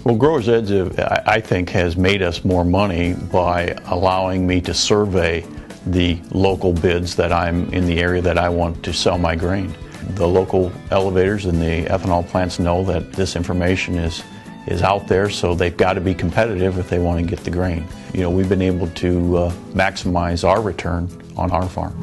Well, Growers Edge, I think, has made us more money by allowing me to survey the local bids that I'm in the area that I want to sell my grain. The local elevators and the ethanol plants know that this information is out there, so they've got to be competitive if they want to get the grain. You know, we've been able to maximize our return on our farm.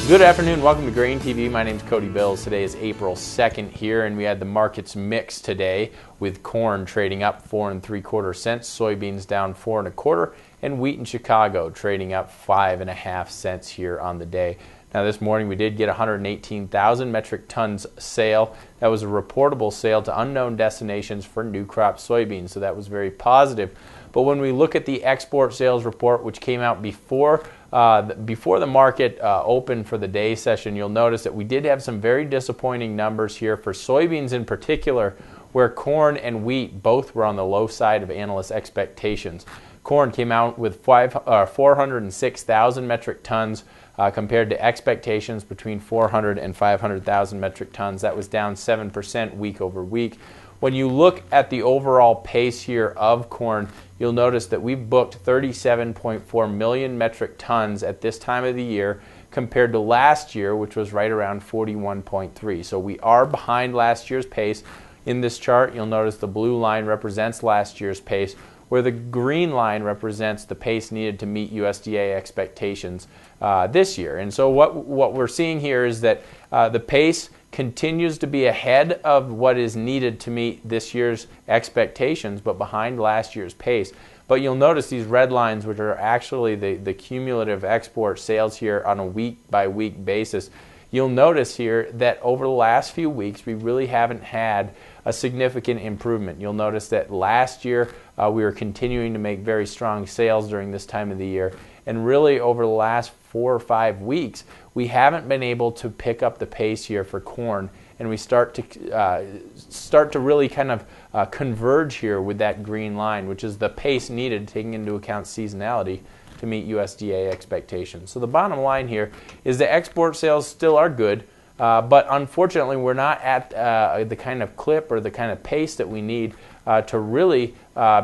Good afternoon, welcome to GrainTV. My name is Cody Bills. Today is April 2nd here, and we had the markets mix today with corn trading up 4 3/4 cents, soybeans down 4 1/4, and wheat in Chicago trading up 5 1/2 cents here on the day. Now this morning we did get 118,000 metric tons sale. That was a reportable sale to unknown destinations for new crop soybeans, so that was very positive. But when we look at the export sales report, which came out before the market opened for the day session, you'll notice that we did have some very disappointing numbers here for soybeans in particular, where corn and wheat both were on the low side of analysts' expectations. Corn came out with 406,000 metric tons compared to expectations between 400 and 500,000 metric tons. That was down 7% week over week. When you look at the overall pace here of corn, you'll notice that we've booked 37.4 million metric tons at this time of the year compared to last year, which was right around 41.3. So we are behind last year's pace. In this chart, you'll notice the blue line represents last year's pace, where the green line represents the pace needed to meet USDA expectations this year. And so what we're seeing here is that the pace continues to be ahead of what is needed to meet this year's expectations, but behind last year's pace. But you'll notice these red lines, which are actually the cumulative export sales here on a week-by-week basis. You'll notice here that over the last few weeks, we really haven't had a significant improvement. You'll notice that last year, we were continuing to make very strong sales during this time of the year. And really over the last 4 or 5 weeks, we haven't been able to pick up the pace here for corn, and we start to really kind of converge here with that green line, which is the pace needed, taking into account seasonality, to meet USDA expectations. So the bottom line here is the export sales still are good, but unfortunately we're not at the kind of clip or the kind of pace that we need to really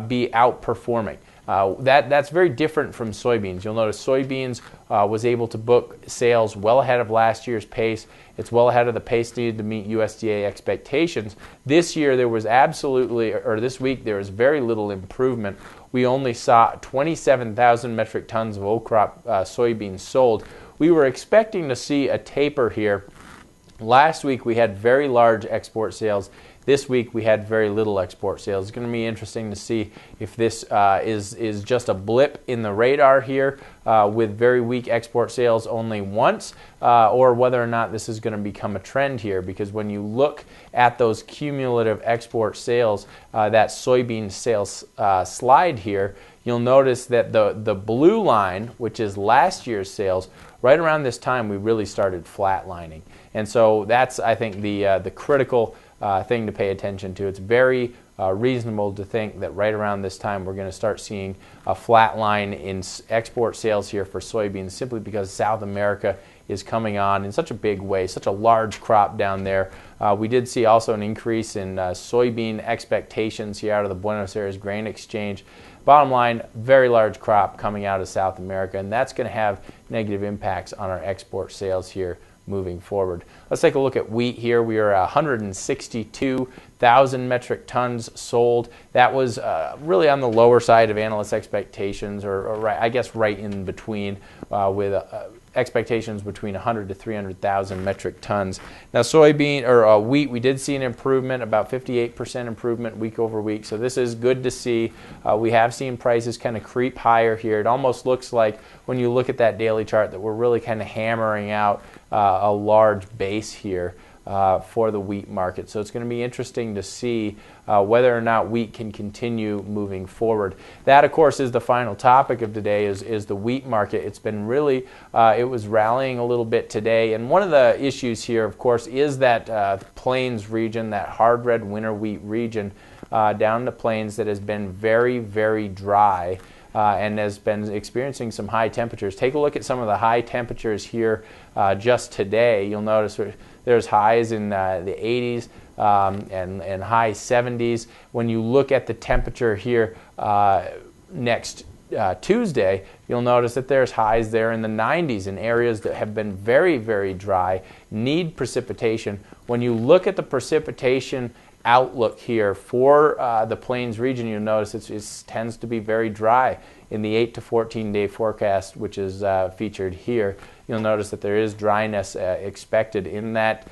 be outperforming. That's very different from soybeans. You'll notice soybeans was able to book sales well ahead of last year's pace. It's well ahead of the pace needed to meet USDA expectations. This year there was this week there was very little improvement. We only saw 27,000 metric tons of old crop soybeans sold. We were expecting to see a taper here. Last week we had very large export sales. This week we had very little export sales. It's going to be interesting to see if this is just a blip in the radar here with very weak export sales only once, or whether or not this is going to become a trend here, because when you look at those cumulative export sales, that soybean sales slide here, you'll notice that the blue line, which is last year's sales, right around this time we really started flatlining. And so that's, I think, the critical thing to pay attention to. It's very reasonable to think that right around this time we're going to start seeing a flat line in export sales here for soybeans, simply because South America is coming on in such a big way, such a large crop down there. We did see also an increase in soybean expectations here out of the Buenos Aires Grain Exchange. Bottom line, very large crop coming out of South America, and that's going to have negative impacts on our export sales here moving forward. Let's take a look at wheat here. We are 162,000 metric tons sold. That was really on the lower side of analyst expectations, or I guess right in between, with expectations between 100 to 300,000 metric tons. Now wheat, we did see an improvement, about 58% improvement week over week, so this is good to see. We have seen prices kind of creep higher here. It almost looks like, when you look at that daily chart, that we're really kind of hammering out a large base here for the wheat market. So it's going to be interesting to see whether or not wheat can continue moving forward. That, of course, is the final topic of today, is the wheat market. It's been really, it was rallying a little bit today. And one of the issues here, of course, is that plains region, that hard red winter wheat region down the plains that has been very, very dry. and has been experiencing some high temperatures. Take a look at some of the high temperatures here just today. You'll notice there's highs in the 80s and high 70s. When you look at the temperature here next Tuesday, you'll notice that there's highs there in the 90s in areas that have been very, very dry, need precipitation. When you look at the precipitation outlook here for the Plains region, you'll notice it tends to be very dry in the 8 to 14 day forecast, which is featured here. You'll notice that there is dryness expected in that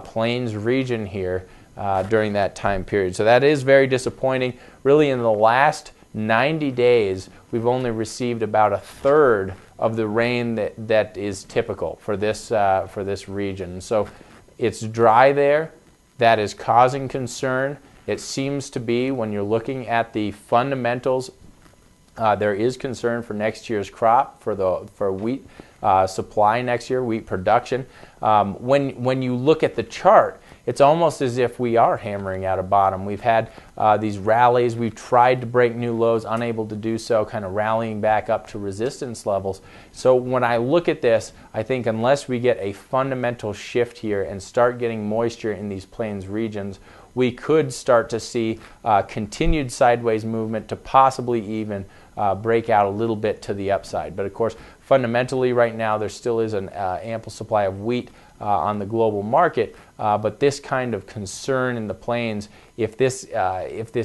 Plains region here during that time period. So that is very disappointing. Really, in the last 90 days, we've only received about a third of the rain that is typical for this region. So it's dry there. That is causing concern. It seems to be, when you're looking at the fundamentals, there is concern for next year's crop, for wheat supply next year, wheat production. When you look at the chart, it's almost as if we are hammering out a bottom. We've had these rallies. We've tried to break new lows, unable to do so, kind of rallying back up to resistance levels. So when I look at this, I think unless we get a fundamental shift here and start getting moisture in these plains regions, we could start to see continued sideways movement to possibly even break out a little bit to the upside. But of course, fundamentally right now, there still is an ample supply of wheat on the global market, but this kind of concern in the plains, if this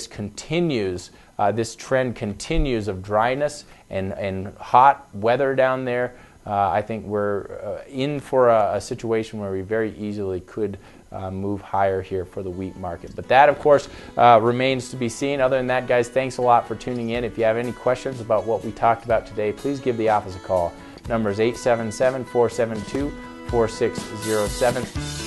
continues, this trend continues of dryness and hot weather down there, I think we're in for a situation where we very easily could move higher here for the wheat market. But that, of course, remains to be seen. Other than that, guys, thanks a lot for tuning in. If you have any questions about what we talked about today, please give the office a call. Number is 877-472-4607.